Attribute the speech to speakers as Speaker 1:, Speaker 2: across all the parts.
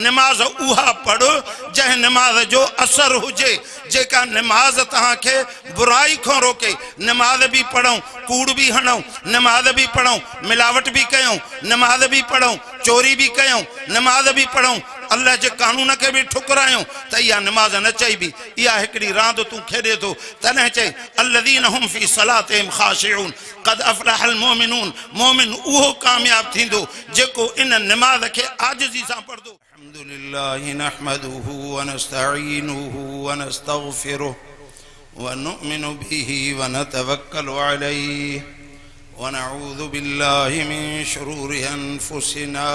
Speaker 1: नमाज उहा पढ़ो जह नमाज जो असर हुजे, जेका नमाज तहांखे बुराई को रोके। नमाज भी पढ़ूं, कूड़ भी हणूं, नमाज भी पढ़ूं, मिलावट भी कयूं, नमाज भी पढ़ूं, चोरी भी कयूं, नमाज भी पढ़ूं, अल्लाह जे कानून के भी ठुकरायूं, त इहा नमाज न चइबी। इहा हिकिड़ी रांदि तूं खेॾे थो, तॾहिं चई अल्लज़ीन हुम फी सलातिहिम ख़ाशिऊन क़द अफ़लहल मोमिनून। मोमिन उहो कामयाब थींदो जेको इन नमाज के आजिज़ी सां पढ़दो। अल्हम्दुलिल्लाहि नहमदुहु व नस्तईनुहु व नस्तगफिरुहु व नुमिनु बिही व नतवक्कलु अलैहि व नऊज़ु बिल्लाहि मिन शुरूरि अनफुसिना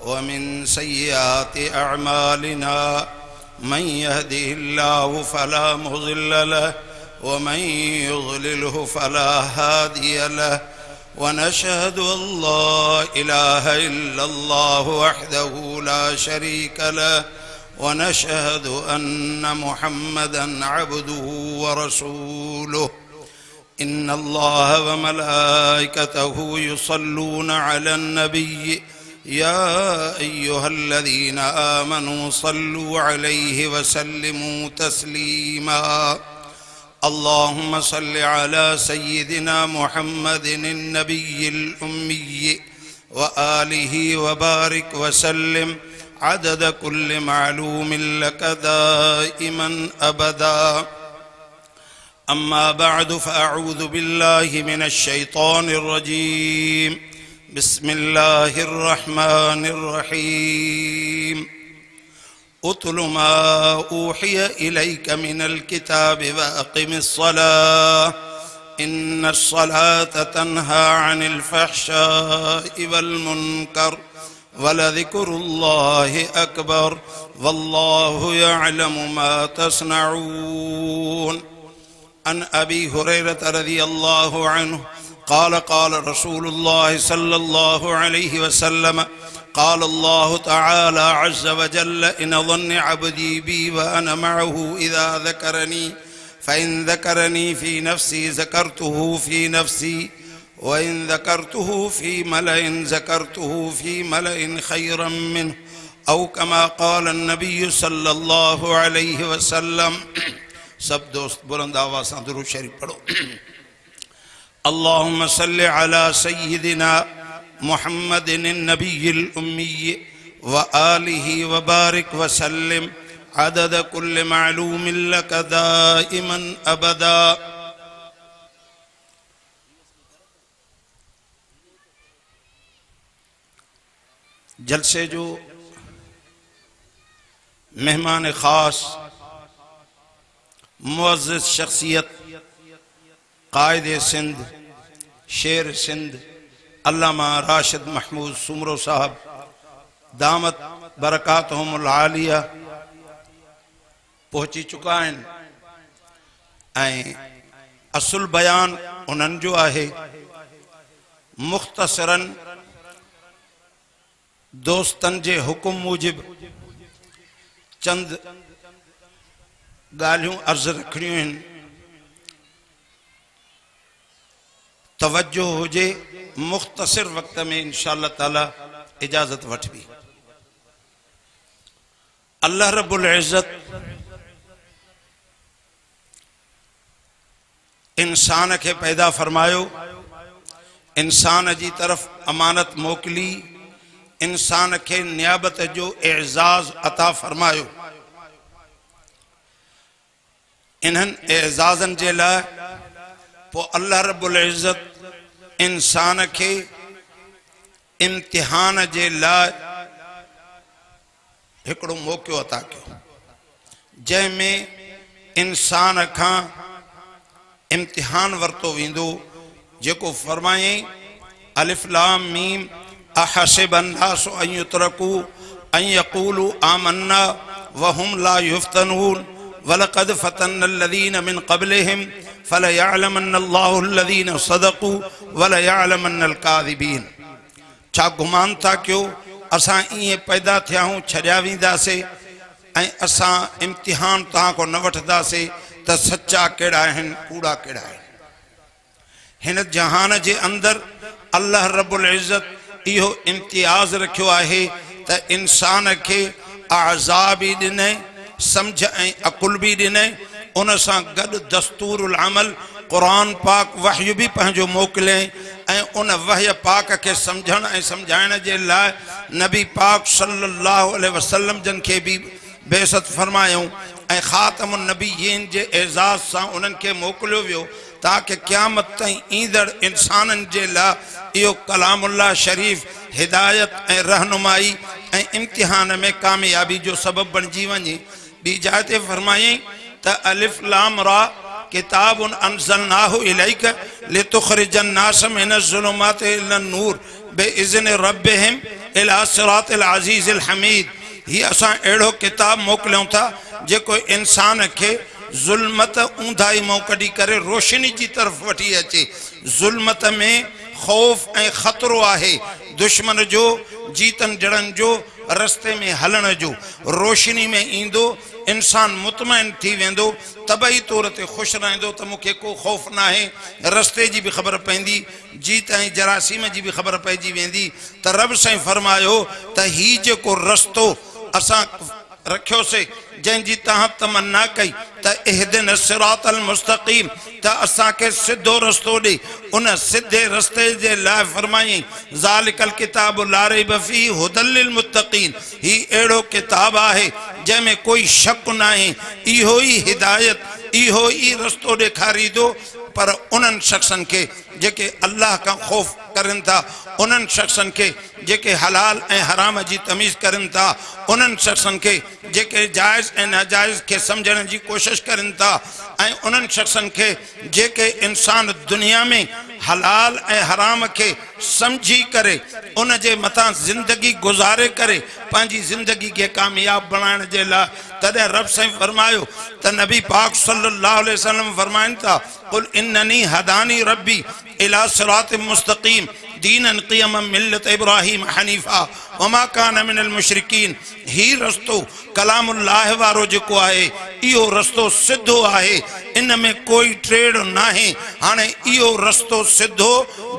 Speaker 1: व मिन सय्यिआति अअमालिना। मन यहदिहिल्लाहु फला मुज़िल्ल लहु व मन युज़लिलहु फला हादिय लहु। ونشهد أن لا إله إلا الله وحده لا شريك له ونشهد أن محمدا عبده ورسوله. إن الله وملائكته يصلون على النبي يا أيها الذين آمنوا صلوا عليه وسلموا تسليما. اللهم صل على سيدنا محمد النبي الأمي وآله وبارك وسلم عدد كل معلوم لك دائما أبدا. أما بعد فأعوذ بالله من الشيطان الرجيم. بسم الله الرحمن الرحيم. اتل ما أوحي إليك من الكتاب وأقم الصلاة إن الصلاة تنهى عن الفحشاء والمنكر ولذكر الله أكبر والله يعلم ما تصنعون. عن أبي هريرة رضي الله عنه قال قال رسول الله صلى الله عليه وسلم قال الله تعالى عز وجل إن ظن عبدي بي وأنا معه إذا ذكرني فإن ذكرني في نفسي ذكرته في نفسي وإن ذكرته في ملأ ذكرته في ملأ خيرا منه أو كما قال النبي صلى الله عليه وسلم. सब दोस्त बुलंद आवाज़ सां दुरूद शरीफ पढ़ो। अल्लाहुम्मा सल्लि अला सय्यिदिना मुहम्मदिन नबिय्यिल उम्मी व आलिहि व बारिक व सल्लिम अदद कुल्लि मालूमिन लक दाइमन अबदा। जलसे जो मेहमान खास मुअज़्ज़िज़ शख्सियत कायदे सिंध शेर सिंध अल्लामा राशिद महमूद सुमरो साहब दामत बरकातहुमुल आलिया पहुंची चुका आहिनि ऐं असुल बयान उन्हनि जो आहे। मुख़्तसरन दोस्तन जे हुकुम मूजिब चंद गालियों अर्ज रखणियूं आहिनि। तवज्जो हुजे मुख़्तसिर वक्त में इंशाअल्लाह ताला इजाजत वठबी। अल्लाह रब्बुल इज़्ज़त इंसान के पैदा फरमायो, इंसान जी तरफ अमानत मोकली, इंसान के नियाबत जो एजाज अता फरमायो। इन्हनि एजाज़न जे लाइ पोइ अल्लाह रब्बुल इज़्ज़त इंसान के इम्तिहान जे लाइ हिकिड़ो मौक़ो अता कयो, जंहिंमें इंसान खां इम्तिहान वरितो वेंदो, जेको फरमायईं अलिफ लाम मीम अहसिब अन्नासु अन युतरकू अन यक़ूलू आमन्ना व हुम ला युफ्तनून वलक़द फ़तन्नल्लज़ीन मिन क़ब्लिहिम फ़लयअलमन्नल्लाहु अल्लज़ीन सदक़ू वलयअलमन्नल काज़िबीन। छा गुमान था कयो असां ईअं पैदा थिया हूं छॾिया वेंदासीं ऐं असां इम्तिहान तव्हां को न वठंदासीं त सच्चा कहिड़ा आहिनि कूड़ा कहिड़ा आहिनि। हिन जहान जे अंदरि अल्लाह रब्बुल इज़्ज़त इहो इम्तियाज़ रखियो आहे त त इंसान के आज़ा भी ॾिनई, समझ ऐं अकुल भी ॾिनई, उन सां गॾु दस्तूरुल अमल क़ुरान पाक वहय भी पंहिंजो मोकिलियईं ऐं उन वहय पाक के समझण ऐं समझाइण जे लाइ नबी पाक सल्लल्लाहु अलैहि वसल्लम जन खे भी बेइज़्ज़त फरमायूं ऐं ख़ातमुन नबीयीन जे एज़ाज़ सां उन्हनि खे मोकिलियो वियो ताकि क़यामत ताईं ईंदड़ इंसाननि जे लाइ इहो कलामुल्लाह शरीफ़ हिदायत ऐं रहनुमाई ऐं इम्तिहान में कामयाबी जो सबब बणिजी वञे। ॿी जाइ ते फरमायईं त अलिफ लाम रा किताबुन अंज़लनाहु इलैक लितुख़रिजन नास मिनज़्ज़ुलुमाति इलन नूर बिइज़्नि रब्बिहिम इला सिरातिल अज़ीज़िल हमीद। ही असां अहिड़ो किताब मोकिलियूं था जेको इंसान खे ज़ुल्मत ऊंधाई मां कढी करे रोशनी जी तरफ़ वठी अचे। ज़ुल्मत में ख़ौफ़ ऐं ख़तरो आहे दुश्मन जो, जीतन जड़न जो, रस्ते में हलण जो। रोशनी में ईंदो इंसान मुतमइन थी वेंदो, तबई तौर ते ख़ुशि रहंदो त मूंखे को ख़ौफ़ न आहे, रस्ते जी भी ख़बर पवंदी, जीत ऐं जरासीम जी भी ख़बर पइजी वेंदी। त रब साईं फरमायो त ही जेको रस्तो असां रखियोसीं जंहिंजी तव्हां तमन्ना कई त इहदिन सिरातल मुस्तक़ीम, त असांखे सिधो रस्तो ॾे। उन सिधे रस्ते जे लाइ फरमायईं ज़ालिकल किताब ला रैब फीह हुदल लिल मुत्तक़ीन। ही अहिड़ो किताब आहे जंहिंमें कोई शक न आहे, इहो ई हिदायत, इहो ई रस्तो ॾेखारींदो पर उन्हनि शख़्सनि खे जेके अल्लाह खां ख़ौफ़ करनि था, उन्हनि शख़्सनि खे जेके हलाल ऐं हराम जी तमीज़ करनि था, उन्हनि शख़्सनि खे जेके जाइज़ ऐं नाजाइज़ खे सम्झण जी कोशिश करनि था, ऐं उन्हनि शख़्सनि खे जेके इंसान दुनिया में हलाल ऐं हराम के समझी करे उन जे मथां ज़िंदगी गुज़ारे करे पंहिंजी ज़िंदगी के कामयाब बनाइण जे लाइ। तॾहिं रब साईं फरमायो त नबी पाक सल्लल्लाहु अलैहि वसल्लम फरमाइनि था कुल इन्ननी हदानी रब्बी इला सिरातिम मुस्तक़ीम दीनन क़ियमम मिल्लत इब्राहीम हनीफा वमा कान मिनल मुशरिकीन। ही रस्तो कलामुल्लाह वारो जेको आहे इहो रस्तो सिधो आहे, इन में कोई ट्रेड नाहे। हाणे इहो रस्तो सिधो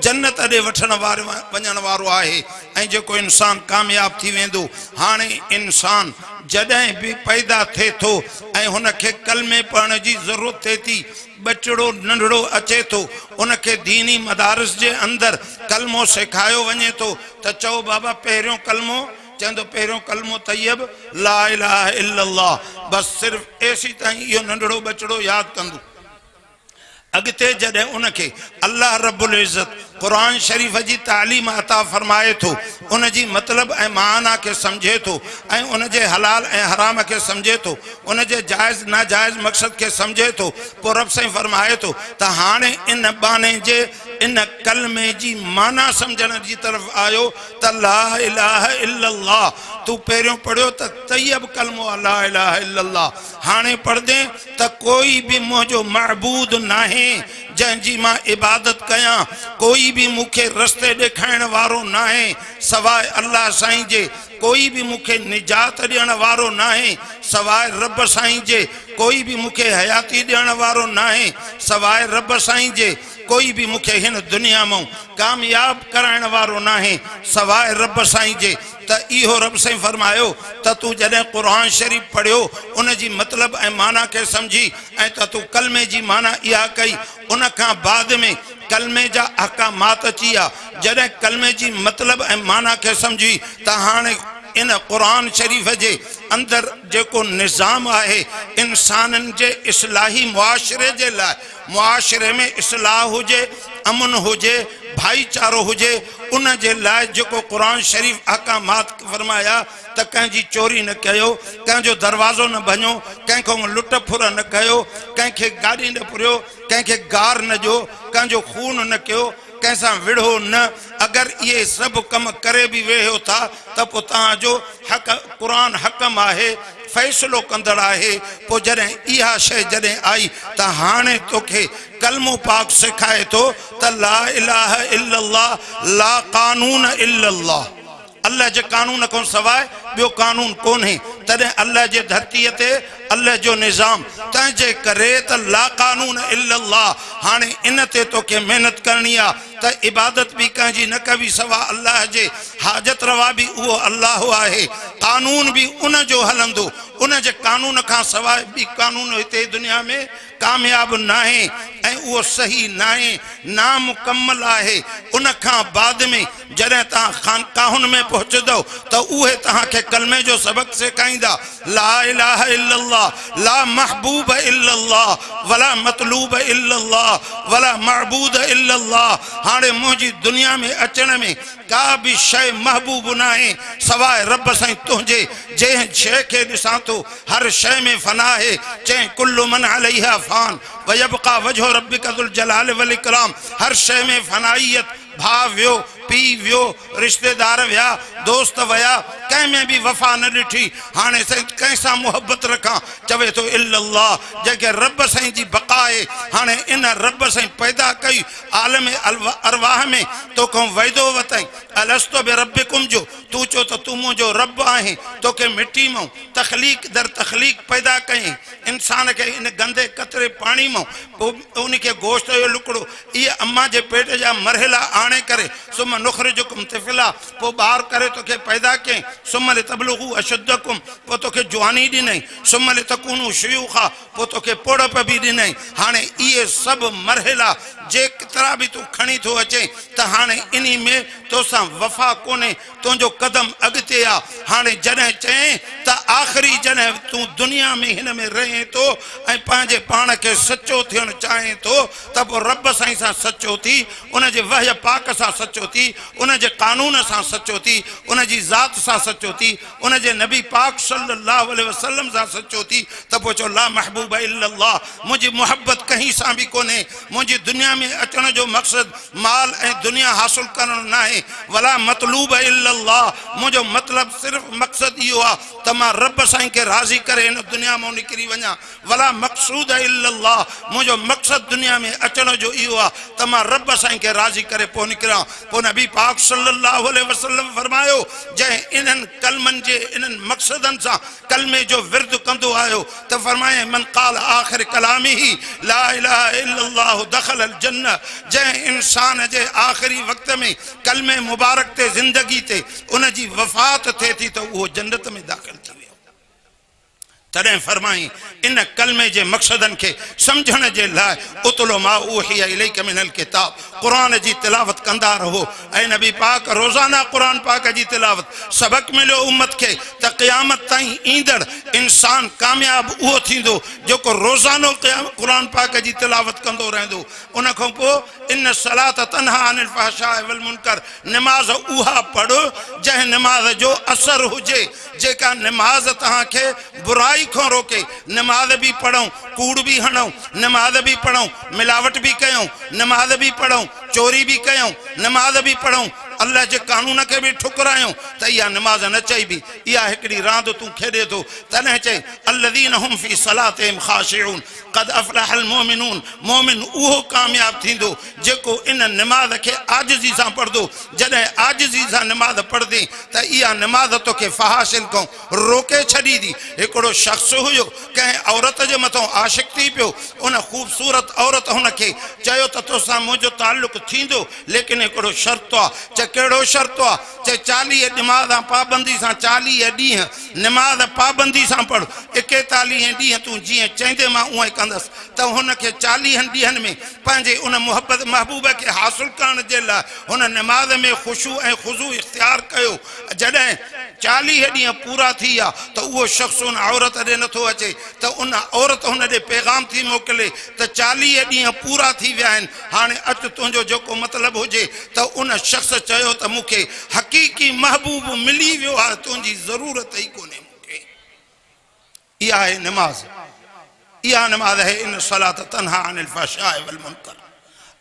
Speaker 1: जन्नत ॾे वठण वारो वञण वारो आहे ऐं जेको इंसान कामयाब थी वेंदो। हाणे इंसान जॾहिं भी पैदा थिए थो ऐं हुनखे कलमे पढ़ण जी ज़रूरत थिए थी, बचड़ो नंढड़ो अचे थो, उनखे दीनी मदारिस जे अंदर कलमो सेखारियो वञे थो त चओ बाबा पहिरियों कलमो, चवंदो पहिरियों कलमो तैयब ला इलाहा इल्लल्लाह, बस सिर्फ़ एसी ताईं इहो नंढड़ो बचड़ो यादि कंदो। अॻिते जॾहिं उनखे अल्लाह रब्बुल इज़्ज़त कुरान शरीफ़ जी तालीम अता फरमाए थो, उन जी मतिलब ऐं माना के समझे थो ऐं उन जे हलाल ऐं हराम के समझे थो, उन जे जाइज़ नाजाइज़ मक़सद के समझे थो, पोइ रब साईं फरमाए थो त हाणे इन बाने जे इन कलमे जी माना समझण जी तरफ़ आयो त ला इलाहा इल्लल्लाह। तू पहिरियों पढ़ियो त तैयब कलमो ला इलाहा इल्लल्लाह, हाणे पढ़दे त कोई भी मुंहिंजो महबूद नाहे जंहिंजी मां इबादत कयां, कोई भी मूंखे रस्ते ॾेखारण वारो नाहे सवाइ अल्लाह साईं जे, कोई भी मूंखे निजात ॾियण वारो नाहे सवाइ रब साईं जे, कोई भी मूंखे हयाती ॾियण वारो नाहे सवाइ रब साईं जे, कोई भी मूंखे हिन दुनिया में कामयाब कराइण वारो नाहे सवाइ रब साईं जे। त इहो रब साईं फरमायो त तू जॾहिं कुरान शरीफ़ पढ़ियो उन जी मतिलब ऐं माना के समझी ऐं त तू कलमे जी माना इहा कई, उन खां बाद में कलमे जा अहकामात अची विया। जॾहिं कलमे जी मतिलब ऐं माना के समझी त हाणे इन कुरान शरीफ़ जे अंदर जेको निज़ाम आहे इंसाननि जे इस्लाही मुआशरे जे लाइ, मुआशरे में इस्लाह हुजे, अमन हुजे, भाईचारो हुजे, उन जे लाइ जेको कुरान शरीफ़ अहकामात फरमाया त कंहिंजी चोरी न कयो, कंहिंजो दरवाज़ो न भञो, कंहिंखो लुट फुर न कयो, कंहिंखे गाॾी न पुरियो, कंहिंखे गार न ॾियो, कंहिंजो खून न कयो, कंहिंसां विढ़ो न। अगरि इहे सभु कम करे बि वेहो था त पोइ तव्हांजो हक़ क़ुरान हकम आहे, फ़ैसिलो कंदड़ आहे। पोइ जॾहिं इहा शइ जॾहिं आई त हाणे तोखे कलमो पाक सेखारे थो त ला इलाहा इल्लल्लाह ला कानून इल्लल्लाह, अल्लाह जे कानून खां सवाइ ॿियो कानून कोन्हे। तॾहिं अल्लाह जे धरतीअ ते अल्लाह जो निज़ाम तंहिंजे करे त ला कानून इल्लल्लाह। हाणे इन ते तोखे मेहनत करणी आहे त इबादत भी कंहिंजी न कबी सवा अल्लाह जे, हाजत रवा भी उहो अल्लाह आहे, कानून भी उन जो हलंदो, उन जे कानून खां सवाइ बि कानून हिते दुनिया में कामयाब नाहे ऐं उहो सही नाहे, नामुकम्मल आहे। उन खां बाद में जॾहिं तव्हां खानकाहुनि में पहुचंदव त उहे तव्हांखे कलमे जो सबक़ सेखारींदा, ला इलाहा इल्लल्लाह, ला महबूब इल्लल्लाह, वला मतलूब इल्लल्लाह, वला मअबूद इल्लल्लाह। हाणे मुंहिंजी दुनिया में अचण में का भी शय महबूब नाहे सवाइ रब साईं तुंहिंजे। जंहिं शइ खे ॾिसां थो हर शइ में फना आहे, चई कुल्लु मन अलैहा फान व यबका वजहु रब्बिका ज़ुल जलाल वल इकराम। हर शइ में फनाइयत, भाउ वियो, पीउ वियो, रिश्तेदार विया, दोस्त विया, कंहिं में भी वफ़ा न ॾिठी। हाणे साईं कंहिं सां मुहबत रखां, चवे थो इल्लल्लाह, जंहिंखे रब साईं जी बक़ा आहे। हाणे इन रब साईं पैदा कई आलम अरवाह में तोखां वाइदो वरितई अलस्तु बिरब्बिकुम जो, तूं चओ त तूं मुंहिंजो रब आहीं, तोखे मिटी मां तख़लीक दर तख़लीक पैदा कयईं, इंसान खे इन गंदे कतरे पाणी मां, पोइ उनखे गोश्त जो लुकड़ो इहे अम्मा जे पेट जा मरहला आणे करे सुम नुख़रिजुकुम तिफ़ला, पोइ ॿार करे तोखे पैदा कयईं, सुम लितबलुगू अशुद्धकुम, पोइ तोखे जवानी ॾिनई, सुम लितकूनू शयूखा, पोइ तोखे पोड़प बि ॾिनई। हाणे इहे सभु मरहला जेतिरा बि तूं खणी थो अचे त हाणे इन में तोसां वफ़ा कोन्हे, तुंहिंजो कदम अॻिते आहे। हाणे जॾहिं चएं त आख़िरी जॾहिं तूं दुनिया में हिन में रहे थो ऐं पंहिंजे पाण खे सचो थियणु चाहे थो त पोइ रब साईं सां सचो थी, उन जे वहय पाक सां सचो थी, उन जे कानून सां सचो थी, उन जी ज़ात सां सचो थी, उन जे नबी पाक सल्लल्लाहु अलैहि वसल्लम सां सचो थी त पोइ चओ ला महबूब इल्लल्लाह। मुंहिंजी मुहबत कहीं सां बि कोन्हे, मुंहिंजी दुनिया में अचण जो मक़सद माल ऐं दुनिया हासिल करणु न आहे, वला मतलूब इल्लल्लाह। मुंहिंजो मतिलबु सिर्फ़ु मक़सदु इहो आहे त मां रब साईं खे राज़ी करे हिन दुनिया मां निकिरी वञा, वला मक़सूद इल्लल्लाह। मुंहिंजो मक़सदु दुनिया में अचण जो इहो आहे त मां रब साईं खे राज़ी करे पोइ निकिरां। पोइ नबी पाक सल्लल्लाहु अलैहि वसल्लम फरमायो, जंहिं इन्हनि कलमनि जे इन्हनि मक़सदनि सां कलमे जो विर्द कंदो आयो त फरमाए मन क़ाल आख़िर कलामिही ला इलाहा इल्लल्लाह दख़ल अल जन्नह। जंहिं इंसान जे आख़िरी वक़्त में कलमे मुबारक ते ज़िंदगी ते उन जी वफ़ात थिए थी त उहो जन्नत में दाख़िल थी वियो। तॾहिं फरमाई इन कलमे जे मक़सदनि खे सम्झण जे लाइ उतलो मा उहिया इलैका मिनल किताब, क़ुरान जी तिलावत कंदा रहो। ऐं नबी पाक रोज़ाना क़ुरान पाक जी तिलावत, सबक़ मिलियो उम्मत खे त क़यामत ताईं ईंदड़ इंसान कामयाब उहो थींदो जेको रोज़ानो क़ुरान पाक जी तिलावत कंदो रहंदो। उन खां पोइ इन सलात तन्हा अनिल फ़हशाइ वल मुनकर, निमाज़ उहा पढ़ो जंहिं निमाज़ जो असर हुजे, जेका निमाज़ तव्हांखे बुराई खों रोके। नमाज भी पढ़ूं, कूड़ भी हणूं, नमाज भी पढ़ूं, मिलावट भी कयूं, नमाज भी पढ़ूं, चोरी भी कयूं, नमाज भी पढ़ूं, अल्लाह जे कानून के भी ठुकरायूं त इहा नमाज न चइबी, इहा हिकिड़ी रांद तूं खेॾे थो। तॾहिं चई अल्लज़ीन हुम फी सलातिहिम ख़ाशिऊन क़द अफ़लहल मोमिनून। मोमिन उहो कामयाब थींदो जेको इन नमाज खे आजिज़ी सां पढ़ंदो। जॾहिं आजिज़ी सां नमाज पढ़ंदे त इहा नमाज तोखे फ़हाशिन खां रोके छॾींदी। हिकिड़ो शख़्स हुयो कंहिं औरत जे मथां आशिक़ थी पियो, उन ख़ूबसूरत औरत हुनखे चयो त तोसां मुंहिंजो ताल्लुक़ थींदो, लेकिन हिकिड़ो शर्त आहे। चए कहिड़ो शर्त आहे? चए 40 नमाज़ पाबंदी सां, 40 ॾींहं नमाज पाबंदी सां पढ़, 41 ॾींहं तूं जीअं चईंदे मां उअं ई कंदसि। त हुनखे 40 ॾींहंनि में पंहिंजे उन मुहबत महबूब खे हासिल करण जे लाइ हुन नमाज़ में ख़ुशू ऐं ख़ुज़ू इख़्तियार कयो। जॾहिं 40 ॾींहं पूरा थी विया त उहो शख़्स उन औरत ॾे नथो अचे, त उन औरत हुन ॾे पैगाम थी मोकिले त 40 ॾींहं पूरा थी विया आहिनि, हाणे अचु तुंहिंजो जेको मतिलबु हुजे। त उन शख़्स चयो त मूंखे हक़ीक़ी महबूब मिली वियो आहे, तुंहिंजी ज़रूरत ई कोन्हे मूंखे। इहा आहे नमाज़, इहा नमाज़ है इन सलात तन्हा अनिल फ़हशाइ वल मुनकर।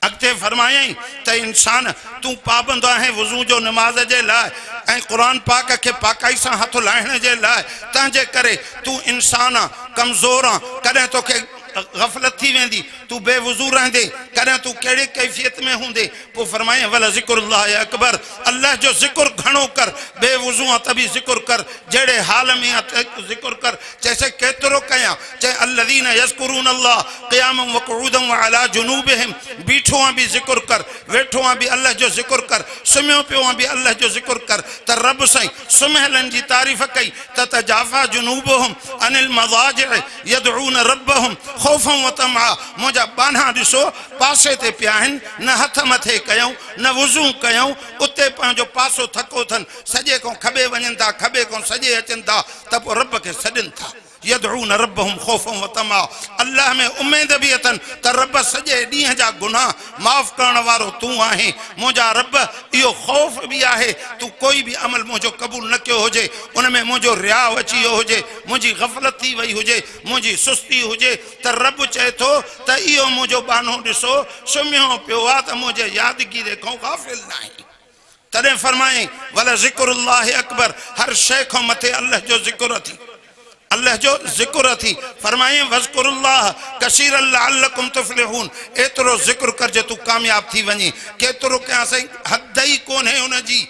Speaker 1: अॻिते फरमायई त इंसान तूं पाबंद आहे वज़ू जो नमाज जे लाइ ऐं क़ुरान पाक खे पाकाई सां हथ लाहिण जे लाइ, तंहिंजे करे तूं इंसान आहे, कमज़ोर आहे, कॾहिं तोखे गफलत थी वेंदी तू बेवुजू रहंदे करें तू केड़ी कैफियत में होंदे पो फरमाए वला जिक्रुल्लाह अकबर अल्लाह जो जिक्र घणो कर बेवुजू तभी जिक्र कर जेड़े हाल में जिक्र कर जैसे केतरो कया चाहे अल्लज़ीना यज़कुरून अल्लाह क़ियामन व क़ुऊदन व अला जुनूबिहिम बीठो भी जिक्र कर वेठो भी अल्लाह जो जिक्र कर सुम्यो पियो भी अल्लाह जो जिक्र कर त रब साईं सुमहलन जी तारीफ़ कई ततजाफ़ा जुनूबुहुम अनिल मज़ाजिअ यदऊन रब्बहुम खौफन व तमआ मुजा बाना दिसो पासे ते पिया न हथ मथे कयूं न वुज़ू कयूं उते पंहिंजो पासो थको थन सजे को खबे वञनि था खबे को सजे अचनि था त पोइ रब खे सॾनि था यदऊन रब्बहुम खौफन व तमआ अल्लाह में उम्मीद भी अथन त रब सजे ॾींहं जा गुनाह माफ़ करण वारो तूं आहे मुंहिंजा रब इहो खौफ़ भी आहे तू कोई भी अमल मुंहिंजो क़बूल न कयो हुजे उन में मुंहिंजो रिया अची वियो हुजे मुंहिंजी गफ़लत थी वई हुजे मुंहिंजी सुस्ती हुजे त रब चए थो त इहो मुंहिंजो बानो ॾिसो सुम्हियो पियो आहे त मुंहिंजे यादगीरे खां गाफ़िल न आहे तॾहिं फरमाए वला ज़िक्रुल्लाह अकबर हर शइ खां मथे अल्लाह जो ज़िक्र थी अल्लाह जो जिक्र थी फरमाए वज़कुरुल्लाह कसीरन लअल्लकुम तुफ्लिहून एतरो जिक्र कर जे तू कामयाब थी वञे केतरो कया सही हद ही कोन्हे उन जी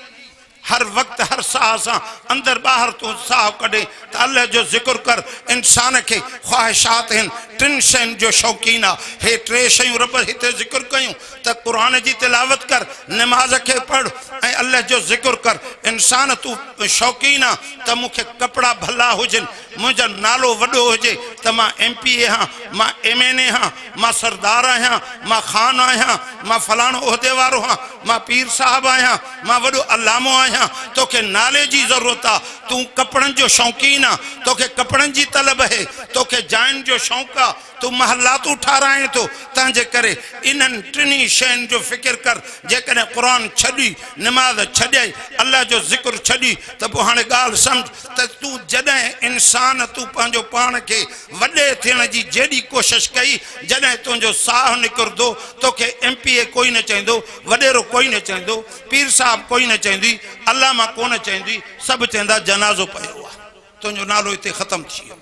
Speaker 1: हर वक्त हर साह से अंदर बाहर तू साह कढे त अल्लाह जो जिक्र कर इंसान के ख्वाहिशात हैं टिन शयुनि जो शौक़ीन आहे हे टे शयूं रब हिते जिक्र कयूं त क़ुरान जी तिलावत कर नमाज के पढ़ ऐं अल्लाह जो जिक्र कर इंसान तू शौक़ीन आहे त मूंखे कपड़ा भला हुजनि मुंहिंजो नालो वॾो हुजे त मां MPA हाँ मां MNA हाँ मां सरदार आहियां मां खान आहियां मां फलाणो उहिदे वारो हाँ मां पीर साहब आहियां मां वॾो अलामो आहियां तोखे नाले जी ज़रूरत आहे तूं कपड़नि जो शौक़ीन आहे तोखे कपड़नि जी तलब है तोखे जाइन जो शौक़ आहे तू महलातूं ठाराए थो तंहिंजे करे इन्हनि टिनी शयुनि जो फ़िक्र कर जेकॾहिं क़ुरान छॾी नमाज़ छॾे अल्लाह जो ज़िक्र छॾी त पोइ हाणे ॻाल्हि सम्झ त तूं जॾहिं इंसान तूं पंहिंजो पाण खे वॾे थियण जी जेॾी कोशिशि कई जॾहिं तुंहिंजो साहु निकिरंदो तोखे MPA कोई न चवंदो वॾेरो कोई न चवंदो पीर साहब कोई न चवंदी अल्लामा कोन चवंदी सभु चवंदा जनाज़ो पियो आहे तुंहिंजो नालो हिते ख़तमु थी वियो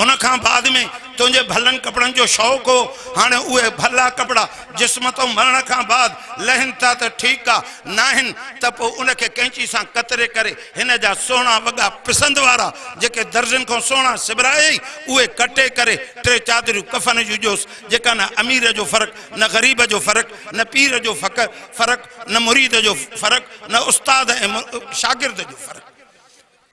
Speaker 1: उन खां बाद में तुंहिंजे भलनि कपड़नि जो शौक़ु हो हाणे उहे भला कपड़ा जिस्म तो मरण खां बाद लहनि था त ठीकु आहे न आहिनि त पोइ उनखे कैंची सां कतरे करे हिन जा सोना वॻा पिसंद वारा जेके दर्जन खां सोना सिबराए उहे कटे करे टे चादरियूं कफ़न जूं ॾियोसि जेका न अमीर जो फ़र्क़ु न ग़रीब जो फ़र्क़ु न पीर जो फ़र्क़ु न मुरीद जो फ़र्क़ु न उस्ताद ऐं शागिर्द जो फ़र्क़ु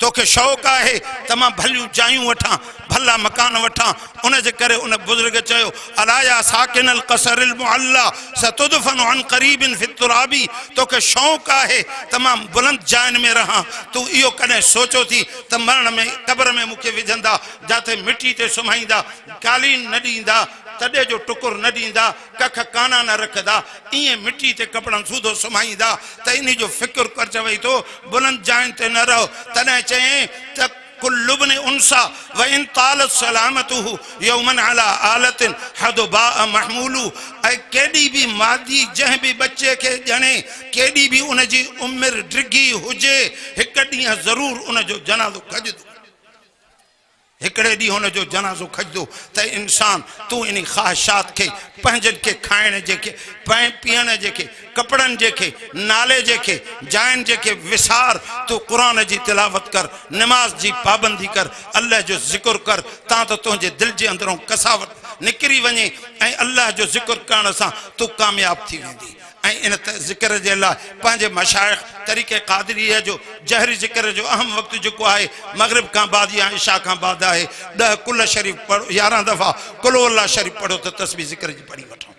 Speaker 1: तोखे शौक़ है त मां भलियूं जायूं वठां भला मकान वठां उन जे करे उन बुज़ुर्ग चयो अलाया साकिनल कसरिल मुअल्ला सतुदफनु अन क़रीबिन फि तुराबी तोखे शौक़ है त मां बुलंद जाइन में रहां तू इहो कॾहिं सोचो थी त मरण में क़ब्र में मूंखे विझंदा जाते मिट्टी ते सुम्हाईंदा कालीन न ॾींदा तॾे जो टुकुर न ॾींदा कख काना न रखंदा ईअं मिट्टी ते कपड़नि सूधो सुम्हाईंदा त इन जो फ़िक्र कर चवई थो बुलंद जाइन ते न रहो तॾहिं चयईं त कुल्लु बिन उनसा व इन तालत सलामतुहु यौमन अला आलतिन हदबा महमूलु ऐं केॾी बि मादी जंहिं बि बच्चे खे ॼणे केॾी बि उन जी उमिरि डिघी हुजे हिकु ॾींहुं ज़रूरु उन जो जनाज़ो खजंदो हिकिड़े ॾींहुं हुन जो जनाज़ो खजंदो त इंसान तूं इन ख़्वाहिशात खे पंहिंजनि खे खाइण जेके पीअण जेके कपड़नि जेके नाले जेके जाइन जेके विसार तूं क़ुरान जी तिलावत कर नमाज़ जी पाबंदी कर अल्लाह जो ज़िक्र कर तां त तुंहिंजे दिलि जे अंदरों कसावट निकिरी वञे ऐं अल्लाह जो ज़िक्र करण सां तूं कामयाब थी वेंदी ऐं इन ज़िक्र जे लाइ पंहिंजे मशाइख़ तरीक़े क़ादरीअ जो जहरी ज़िक्र जो अहम वक़्तु जेको आहे मग़रिब खां बाद या इशा खां बाद आहे 10 कुल शरीफ़ पढ़ो 11 दफ़ा कुल अल्लाह शरीफ़ पढ़ो त तस्बीह ज़िक्र जी पढ़ी वठो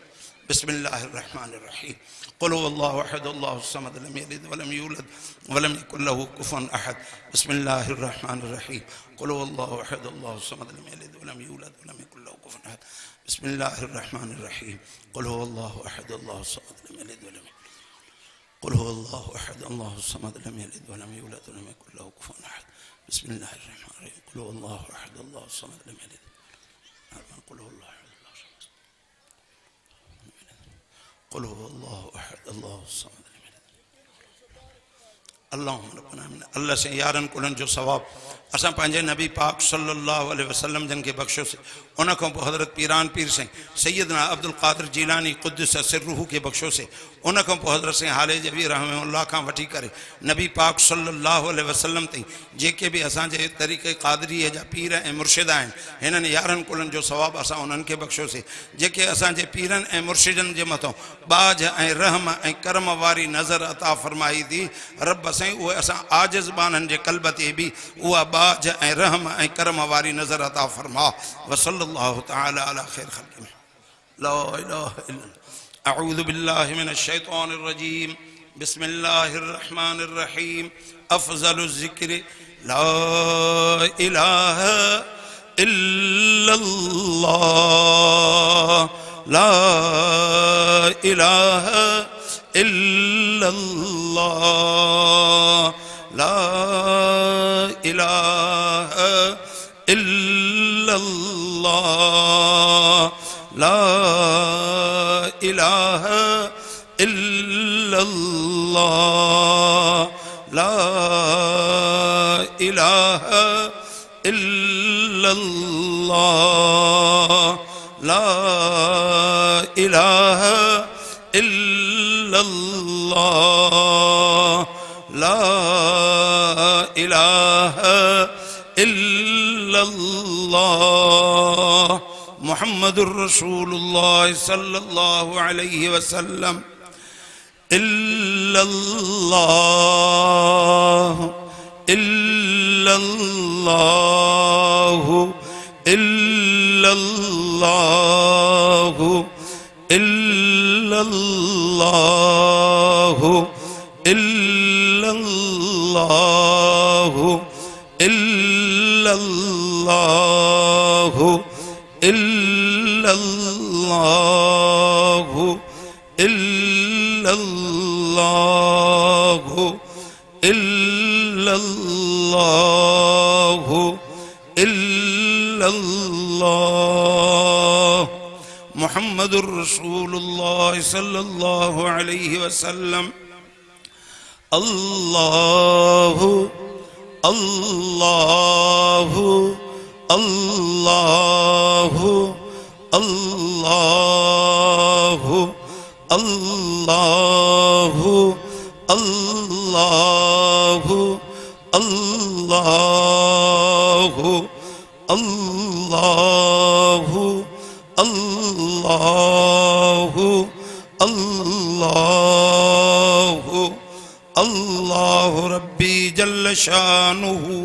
Speaker 1: बिस्मिल्लाहिर रहमानिर रहीम कुल अल्लाहु अहद अल्लाहु समद लम यलिद वलम यूलद वलम यकुल लहू कुफुवन अहद बिस्मिल्लाहिर रहमानिर रहीम कुल अल्लाहु अहद अल्लाहु समद लम यलिद वलम यूलद वलम यकुल लहू कुफुवन अहद बिस्मिल्लाहिर रहमानिर रहीम कुल अल्लाहु अहद अल्लाहु समद लम यलिद वलम कुल अल्लाहु अहद अल्लाहु समद लम यलिद वलम यूलद वलम यकुल लहू कुफुवन अहद बिस्मिल्लाहिर रहमानिर रहीम कुल अल्लाहु अहद अल्लाहु समद लम यलिद कुल अल्लाहु قل هو الله أحد الله الصمد अल्लाह से यारन कुलन जो सवाब असा पंहिंजे नबी पाक सल्लल्लाहु अलैहि वसल्लम जन के बख्शो से उन खां पोइ हज़रत पीरान पीर से सैयदना अब्दुल क़ादिर जीलानी क़ुद्दस सिर्रुहु के बख्शो से उन खां पोइ हज़रत से हाले जबी रहमहुल्लाह खां वठी करे नबी पाक सल्लल्लाहु अलैहि वसल्लम ताईं जेके भी असांजे तरीक़े क़ादरीअ जा पीर ऐं मुर्शिद आहिनि हिननि यारनि कुलनि जो सवाब असां उन्हनि खे बख्शो से जेके असांजे पीरनि ऐं मुर्शिदनि जे मथां बाज ऐं रहम ऐं करम वारी नज़र अता फरमाई थी रब साईं उहे असां आजिज़ बाननि जे क़ल्ब ते बि उहा बाज ऐं रहम ऐं करम वारी नज़र अता फरमा वसल्लल्लाहु तआला अला खैर खल्क़िही ला इलाहा इल्लल्लाह अऊज़ु बिल्लाहि मिनश शैतानिर रजीम बिस्मिल्लाहिर रहमानिर रहीम अफ़ज़लुज़ ज़िक्र ला इलाहा इल्लल्लाह ला इलाहा इल्लल्लाह ला इलाहा इल्लल्लाह ला इलाहा इल्लल्लाह ला इलाहा इल्लल्लाह ला इलाहा इल्लल्लाह ला इलाहा इल्लल्लाह मुहम्मदुर रसूलुल्लाह सल्लल्लाहु अलैहि वसल्लम इल्लल्लाह इल्लल्लाह इल्लल्लाह इल्लल्लाह इल्लल्लाह इल्लल्लाह इल्लल्लाह इल्लल्लाह इल्लल्लाह इल्लल्लाह मुहम्मदुर रसूलुल्लाह सल्लल्लाहु अलैहि वसल्लम अल्लाहु अल्लाहु अल्लाहु अल्लाहु अल्लाहु अल्लाहु अल्लाहु अल्लाहु अल्लाहु अल्लाहु अल्लाहु रब्बी जल्ल शानुहु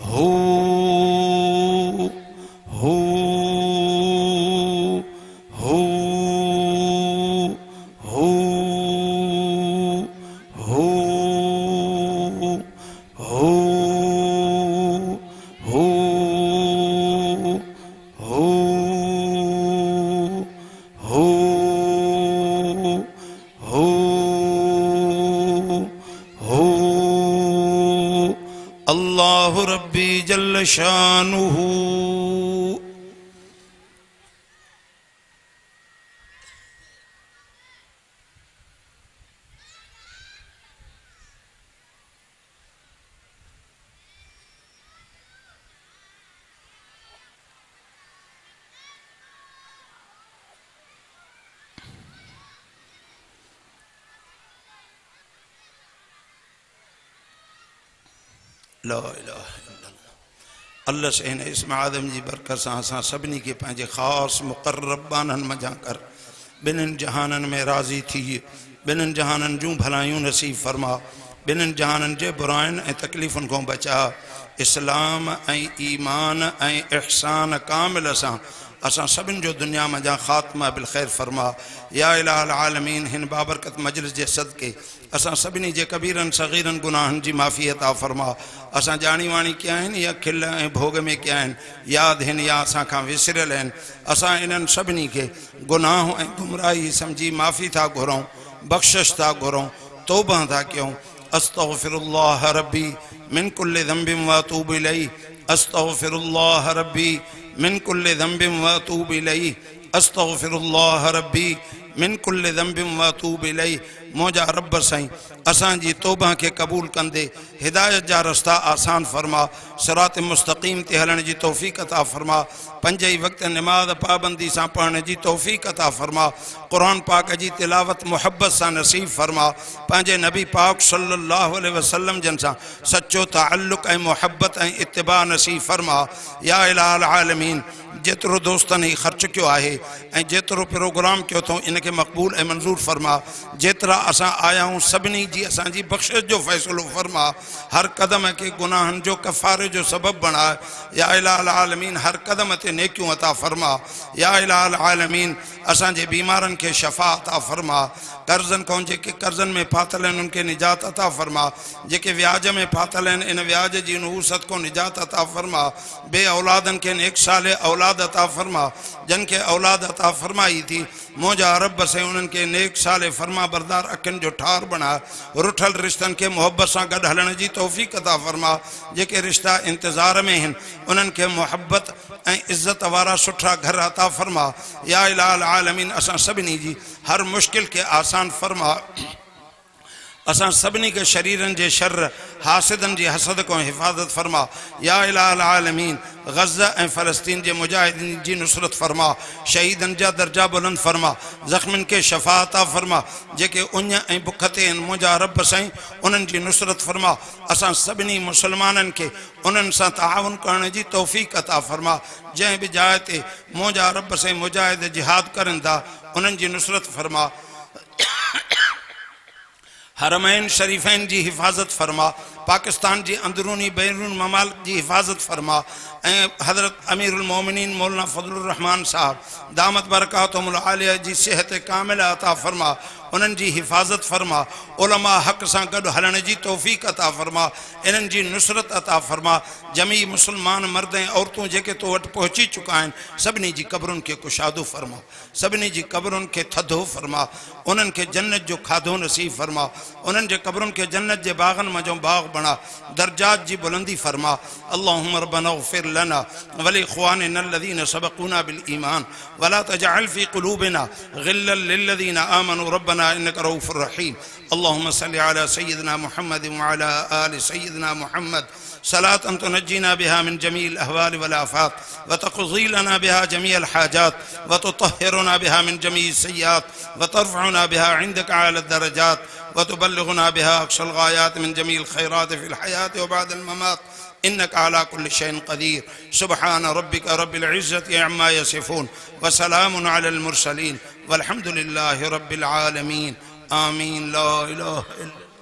Speaker 1: हू हू हू हू हू हू हू हू हू हू हू अल्लाहु रब्बी जल्ल शानुहु ला इलाहा इल्लल्लाह अल्लाह से हिन इस्म आदम जी बरकत सां असां सभिनी खे पंहिंजे ख़ासि मुक़र्रब बाननि मज़ा कर ॿिन्हिनि जहाननि में राज़ी थी ॿिन्हिनि जहाननि जूं भलायूं नसीब फरमा ॿिन्हिनि जहाननि जे बुराइनि ऐं तकलीफ़ुनि खां बचा इस्लाम ऐं ईमान ऐं इहसान कामिल सां असां सभिनि जो दुनिया मज़ा ख़ात्मा बिल ख़ैर फरमा या इलाहल आलमीन हिन बाबरकत मजलिस जे सदके असां सभिनी जे कबीरनि सग़ीरनि गुनाहनि जी माफ़ी अता फरमा असां ॼाणी वाणी कया आहिनि या खिल ऐं भोग में कया आहिनि यादि आहिनि या असां खां विसरियल आहिनि असां इन्हनि सभिनी खे गुनाह ऐं गुमराही सम्झी माफ़ी था घुरूं बख़्शिश था घुरूं तौबा था कयूं अस्तग़फिरुल्लाह रब्बी मिन कुल्लि ज़ंबिन व अतूबु इलैहि अस्तग़फिरुल्लाह रब्बी मिन कुल्लि ज़ंबिन व अतूबु इलैहि अस्तग़फिरुल्लाह रब्बी मिन कुल्लि ज़ंबिन व अतूबु इलैहि मौजा रब साईं असांजी तौबा के कबूल कंदे हिदायत जा रस्ता आसान फरमा सिरात मुस्तकीम ते हलण जी तौफीक अता फरमा पंज ही वक्त नमाज पाबंदी सां पढ़ने जी तौफीक अता फरमा कुरान पाक जी तिलावत मुहब्बत सां नसीब फरमा पंहिंजे नबी पाक सल्लल्लाहु अलैहि वसल्लम जन सां सच्चो ताल्लुक़ ऐं मुहब्बत ऐं इत्तिबा नसीब फरमा या इलाहल आलमीन जेतिरो दोस्तनि ही ख़र्च कियो आहे ऐं जेतिरो प्रोग्राम कियो अथऊं इनके मक़बूल ऐं मंज़ूर फरमा जेतिरा असां आया आहियूं सभिनी जी असांजी बख़्शिश जो फ़ैसिलो फरमा हर क़दम के गुनाहनि जो कफ़ारे जो सबब बणा या इलाहल आलमीन हर क़दम ते नेकियूं अता फरमा या इलाहल आलमीन असांजे बीमारनि खे शफ़ा अता फरमा कर्ज़नि खां जेके कर्ज़नि में फाथल आहिनि उनखे निजात अता फरमा जेके व्याज में फाथल आहिनि इन व्याज जी नहूसत को निजात अता फरमा बे औलादनि खे नेक साले औलाद अता फरमा जन के औलाद अता फरमाई थी मौजा रब से उन्हनि खे नेक साले फरमा बरदार अखियुनि जो ठार बणा रुठल रिश्तनि खे मुहब्बत सां गॾु हलण जी तौफ़ीक़ अता फरमा जेके रिश्ता इंतज़ार में आहिनि उन्हनि खे मुहब्बत ऐं इज़्ज़त वारा सुठा घर अता फरमा या इलाहल आलमीन असां सभिनी जी हर मुश्किल के आसान फरमा असां सभिनी के शरीरनि जे शर हासिदनि जी हसद को हिफ़ाज़त फरमा या इलाहल आलमीन गज़ा ऐं फ़लस्तीन जे मुजाहिदीन जी नुसरत फरमा शहीदनि जा दर्जा बुलंद फरमा ज़ख़्मनि के शफ़ा अता फरमा जेके उञ ऐं बुख ते आहिनि मौजा रब साईं उन्हनि जी नुसरत फरमा असां सभिनी मुसलमाननि खे उन्हनि सां ताउन करण जी तौफ़ीक़ अता फरमा जंहिं बि जाइ ते मौजा रब साईं मुजाहिद जिहाद करनि था उन्हनि जी नुसरत फरमा हरमैन शरीफ़ैन जी हिफ़ाज़त फरमा पाकिस्तान जी अंदरूनी बैरून ममालिक जी हिफ़ाज़त फरमा ऐं हज़रत अमीरुल मोमिनीन मौलाना फज़लुर रहमान साहब दामत बरकातुहुल आलिया जी सेहत कामिल अता फरमा उन्हनि जी हिफ़ाज़त फरमा उलमा हक़ सां गॾु हलण जी तौफ़ीक़ अता फरमा इन्हनि जी नुसरत अता फरमा जमी मुसलमान मर्द ऐं औरतूं जेके तो वटि पहुची चुका आहिनि सभिनी जी क़ब्रुनि खे कुशादो फरमा सभिनी जी क़ब्रुनि खे थधो फरमा उन्हनि खे जन्नत जो खाधो नसीब फरमा उन्हनि जे क़ब्रुनि खे जन्नत जे बाग़नि मंझो बाग़ बणा दर्जात जी बुलंदी फरमा अल्लाहुम्मा रब्बना इग़फिर लना व लिइख़्वानिना अल्लज़ीना सबक़ूना बिल ईमान वला तजअल फ़ी क़ुलूबिना ग़िल्लन लिल्लज़ीना आमनू रब्बना इन्नका रऊफ़ुर रहीम अल्लाहुम्मा सल्लि अला सय्यिदिना मुहम्मद व अला आलि सय्यिदिना मुहम्मद सलातन तुनज्जीना बिहा मिन जमील अहवाल वल आफात व तक़ज़ी लना बिहा जमीअल हाजात व तुतहिरुना बिहा मिन जमीइ सय्यात व तरफ़उना बिहा इंदका अला दरजात व तुबल्लिगुना बिहा अक़सल गायात मिन जमील खैरात फ़िल हयात व बअदल ममात इन्नका अला कुल्लि शैइन क़दीर सुब्हान रब्बिका रब्बिल इज़्ज़ति अम्मा यसिफ़ून व सलामुन अलल मुरसलीन वल्हम्दुलिल्लाहि रब्बिल आलमीन आमीन ला इलाहा इल्लल्लाह।